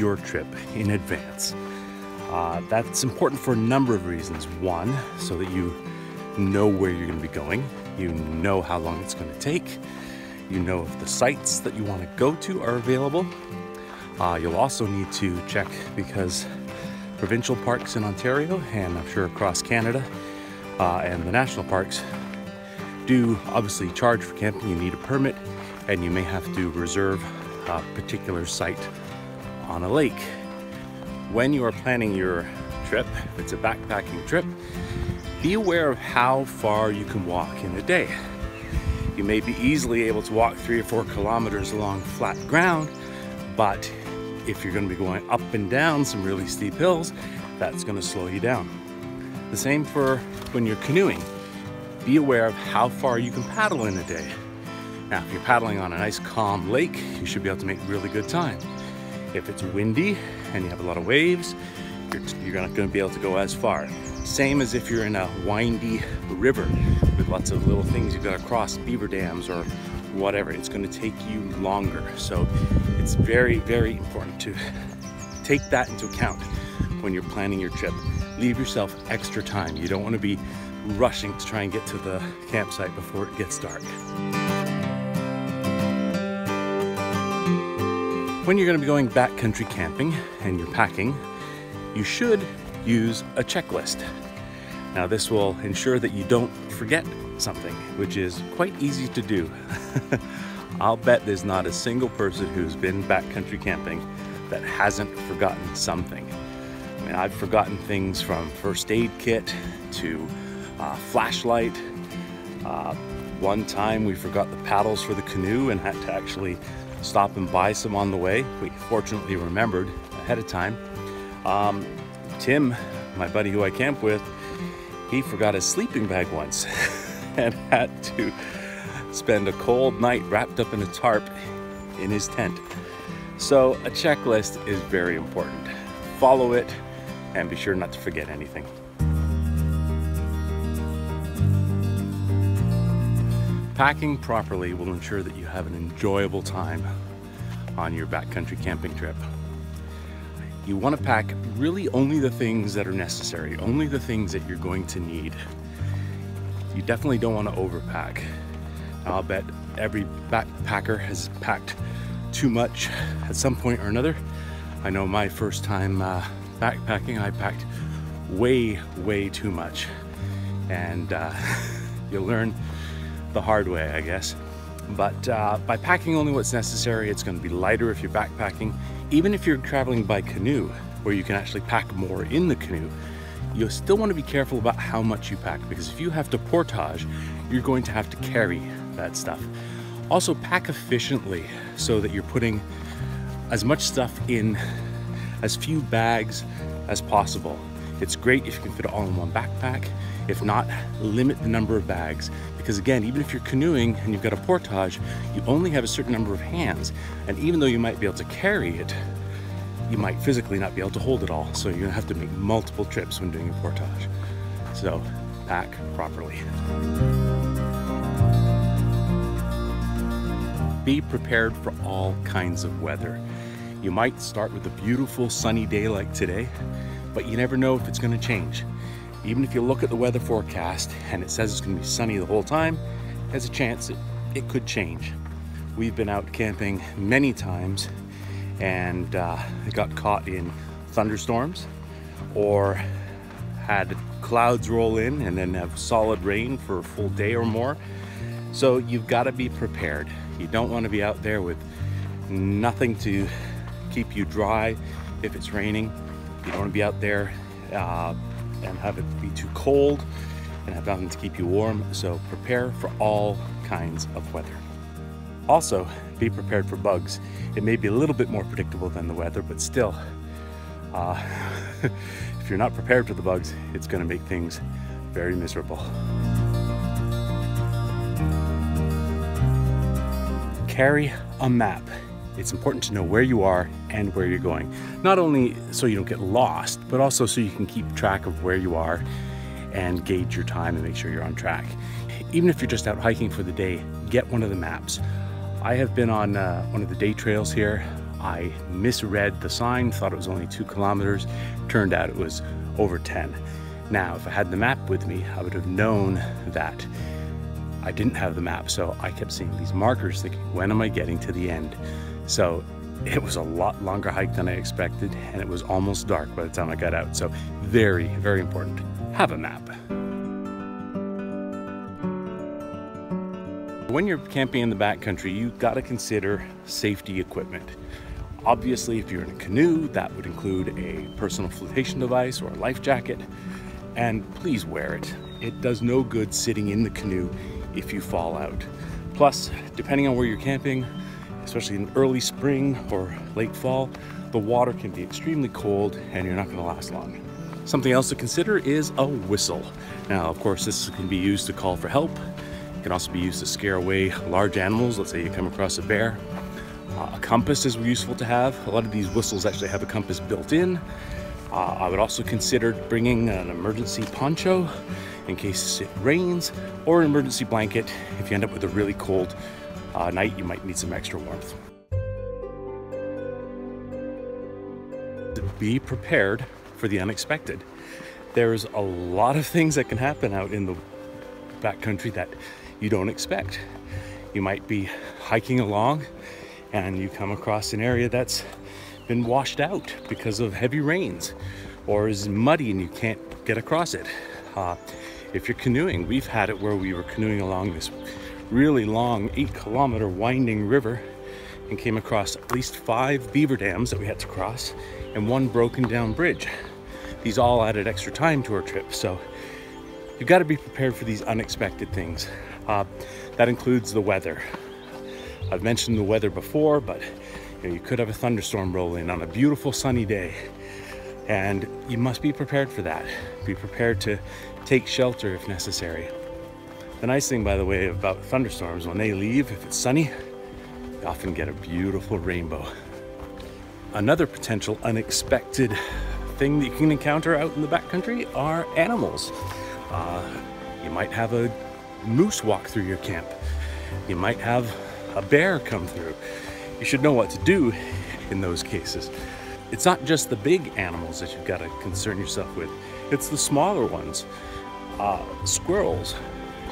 your trip in advance. That's important for a number of reasons. One, so that you know where you're going to be going, you know how long it's going to take, you know if the sites that you want to go to are available. You'll also need to check, because provincial parks in Ontario, and I'm sure across Canada, and the national parks do obviously charge for camping. You need a permit, and you may have to reserve a particular site on a lake. When you are planning your trip, if it's a backpacking trip, be aware of how far you can walk in a day. You may be easily able to walk 3 or 4 kilometers along flat ground, but if you're going to be going up and down some really steep hills, that's going to slow you down. The same for when you're canoeing. Be aware of how far you can paddle in a day. Now, if you're paddling on a nice calm lake, you should be able to make really good time. If it's windy and you have a lot of waves, you're not going to be able to go as far. Same as if you're in a windy river with lots of little things you've got to cross, beaver dams or whatever. It's going to take you longer. So it's very, very important to take that into account when you're planning your trip. Leave yourself extra time. You don't want to be rushing to try and get to the campsite before it gets dark. When you're going to be going backcountry camping and you're packing, you should use a checklist. Now, this will ensure that you don't forget something, which is quite easy to do. I'll bet there's not a single person who's been backcountry camping that hasn't forgotten something. I mean, I've forgotten things from first aid kit to flashlight. One time we forgot the paddles for the canoe and had to actually stop and buy some on the way. We fortunately remembered ahead of time. Tim, my buddy who I camp with, he forgot his sleeping bag once and had to spend a cold night wrapped up in a tarp in his tent. So a checklist is very important. Follow it and be sure not to forget anything. Packing properly will ensure that you have an enjoyable time on your backcountry camping trip. You want to pack really only the things that are necessary, only the things that you're going to need. You definitely don't want to overpack. Now, I'll bet every backpacker has packed too much at some point or another. I know my first time backpacking, I packed way too much, and you'll learn the hard way, I guess. But by packing only what's necessary, it's going to be lighter if you're backpacking. Even if you're traveling by canoe, where you can actually pack more in the canoe, you'll still want to be careful about how much you pack, because if you have to portage, you're going to have to carry that stuff. Also, pack efficiently so that you're putting as much stuff in as few bags as possible. It's great if you can fit it all in one backpack. If not, limit the number of bags, because again, even if you're canoeing and you've got a portage, you only have a certain number of hands, and even though you might be able to carry it, you might physically not be able to hold it all. So you're gonna have to make multiple trips when doing a portage. So pack properly. Be prepared for all kinds of weather. You might start with a beautiful sunny day like today, but you never know if it's going to change. Even if you look at the weather forecast and it says it's going to be sunny the whole time, there's a chance it could change. We've been out camping many times and got caught in thunderstorms or had clouds roll in and then have solid rain for a full day or more. So you've got to be prepared. You don't want to be out there with nothing to keep you dry if it's raining. You don't want to be out there and have it be too cold and have nothing to keep you warm. So prepare for all kinds of weather. Also, be prepared for bugs. It may be a little bit more predictable than the weather, but still, if you're not prepared for the bugs, it's going to make things very miserable. Carry a map. It's important to know where you are and where you're going. Not only so you don't get lost, but also so you can keep track of where you are and gauge your time and make sure you're on track. Even if you're just out hiking for the day, get one of the maps. I have been on one of the day trails here I misread the sign, thought it was only 2 kilometers. Turned out it was over 10. Now, if I had the map with me, I would have known that I didn't have the map, so I kept seeing these markers thinking, when am I getting to the end? So it was a lot longer hike than I expected, and it was almost dark by the time I got out. So very, very important. Have a map. When you're camping in the backcountry, you've got to consider safety equipment. Obviously, if you're in a canoe, that would include a personal flotation device or a life jacket, and please wear it. It does no good sitting in the canoe if you fall out. Plus, depending on where you're camping, especially in early spring or late fall, the water can be extremely cold and you're not going to last long. Something else to consider is a whistle. Now, of course, this can be used to call for help. It can also be used to scare away large animals. Let's say you come across a bear. A compass is useful to have. A lot of these whistles actually have a compass built in. I would also consider bringing an emergency poncho in case it rains, or an emergency blanket. If you end up with a really cold night, you might need some extra warmth. Be prepared for the unexpected. There's a lot of things that can happen out in the backcountry that you don't expect. You might be hiking along and you come across an area that's been washed out because of heavy rains, or is muddy and you can't get across it. If you're canoeing, we've had it where we were canoeing along this really long 8-kilometer winding river and came across at least 5 beaver dams that we had to cross and 1 broken down bridge. These all added extra time to our trip, so you've got to be prepared for these unexpected things. That includes the weather. I've mentioned the weather before, but you could have a thunderstorm roll in on a beautiful sunny day, and you must be prepared for that. Be prepared to take shelter if necessary. The nice thing, by the way, about thunderstorms, when they leave, if it's sunny, you often get a beautiful rainbow. Another potential unexpected thing that you can encounter out in the backcountry are animals. You might have a moose walk through your camp. You might have a bear come through. You should know what to do in those cases. It's not just the big animals that you've got to concern yourself with. It's the smaller ones. Squirrels,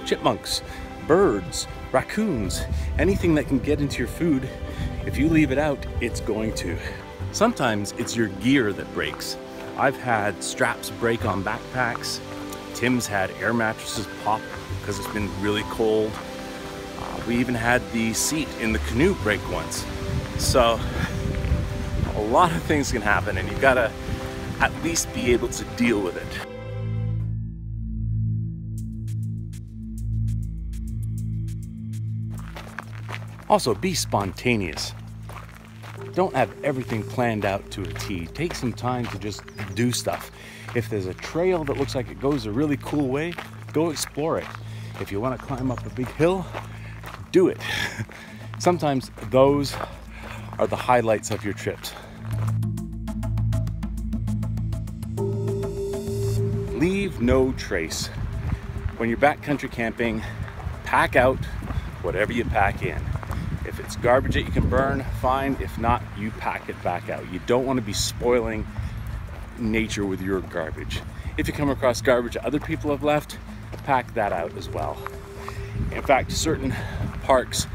chipmunks, birds, raccoons, anything that can get into your food. If you leave it out, it's going to. Sometimes it's your gear that breaks. I've had straps break on backpacks. Tim's had air mattresses pop because it's been really cold. We even had the seat in the canoe break once. So a lot of things can happen, and you've got to at least be able to deal with it. Also, be spontaneous. Don't have everything planned out to a T. Take some time to just do stuff. If there's a trail that looks like it goes a really cool way, go explore it. If you want to climb up a big hill, do it. Sometimes those are the highlights of your trips. Leave no trace. When you're backcountry camping, pack out whatever you pack in. If it's garbage that you can burn, fine. If not, you pack it back out. You don't want to be spoiling nature with your garbage. If you come across garbage that other people have left, pack that out as well. In fact, certain parks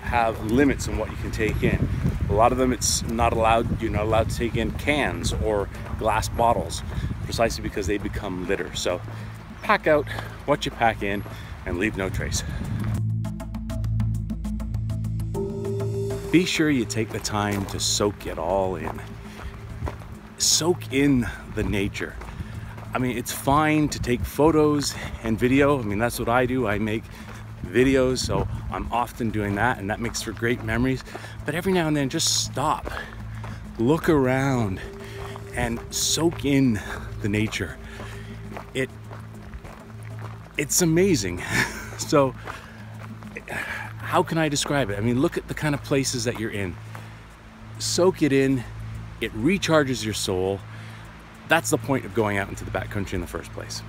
have limits on what you can take in. A lot of them, it's not allowed. You're not allowed to take in cans or glass bottles, precisely because they become litter. So pack out what you pack in and leave no trace. Be sure you take the time to soak it all in. Soak in the nature. I mean, it's fine to take photos and video. I mean, that's what I do. I make videos, so I'm often doing that, and that makes for great memories. But every now and then, just stop, look around, and soak in the nature. It's amazing. So how can I describe it? I mean, look at the kind of places that you're in. Soak it in. It recharges your soul. That's the point of going out into the backcountry in the first place.